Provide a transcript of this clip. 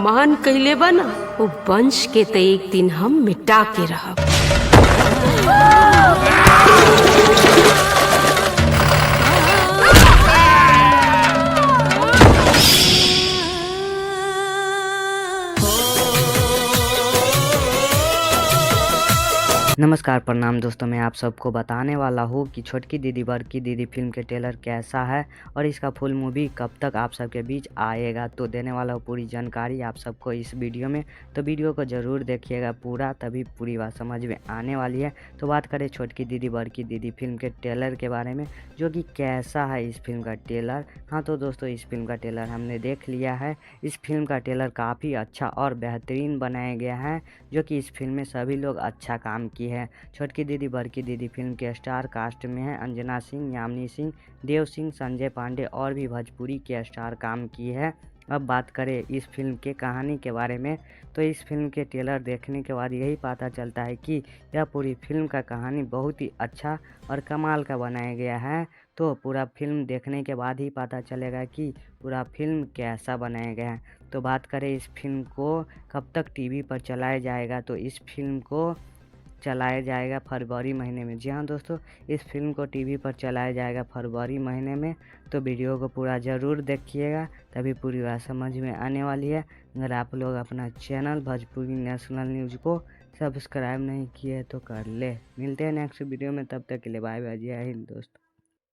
अपमान कइले बा ना, वो वंश के त एक दिन हम मिटा के रहब। नमस्कार प्रणाम दोस्तों, मैं आप सबको बताने वाला हूँ कि छोटकी दीदी बड़की दीदी फिल्म के ट्रेलर कैसा है और इसका फुल मूवी कब तक आप सबके बीच आएगा। तो देने वाला हूँ पूरी जानकारी आप सबको इस वीडियो में, तो वीडियो को ज़रूर देखिएगा पूरा, तभी पूरी बात समझ में आने वाली है। तो बात करें छोटकी दीदी बड़की दीदी फिल्म के ट्रेलर के बारे में, जो कि कैसा है इस फिल्म का ट्रेलर। हाँ तो दोस्तों, इस फिल्म का ट्रेलर हमने देख लिया है। इस फिल्म का ट्रेलर काफ़ी अच्छा और बेहतरीन बनाया गया है, जो कि इस फिल्म में सभी लोग अच्छा काम किए है। छोटकी दीदी बड़की दीदी फिल्म के स्टार कास्ट में है अंजना सिंह, यामिनी सिंह, देव सिंह, संजय पांडे और भी भोजपुरी के स्टार काम किए हैं। अब बात करें इस फिल्म के कहानी के बारे में, तो इस फिल्म के ट्रेलर देखने के बाद यही पता चलता है कि यह पूरी फिल्म का कहानी बहुत ही अच्छा और कमाल का बनाया गया है। तो पूरा फिल्म देखने के बाद ही पता चलेगा कि पूरा फिल्म कैसा बनाया गया है। तो बात करें इस फिल्म को कब तक टीवी पर चलाया जाएगा, तो इस फिल्म को चलाया जाएगा फरवरी महीने में। जी हाँ दोस्तों, इस फिल्म को टीवी पर चलाया जाएगा फरवरी महीने में। तो वीडियो को पूरा ज़रूर देखिएगा, तभी पूरी बात समझ में आने वाली है। अगर आप लोग अपना चैनल भोजपुरी नेशनल न्यूज़ को सब्सक्राइब नहीं किए तो कर ले। मिलते हैं नेक्स्ट वीडियो में, तब तक के लिए बाय बाय, जय हिंद दोस्तों।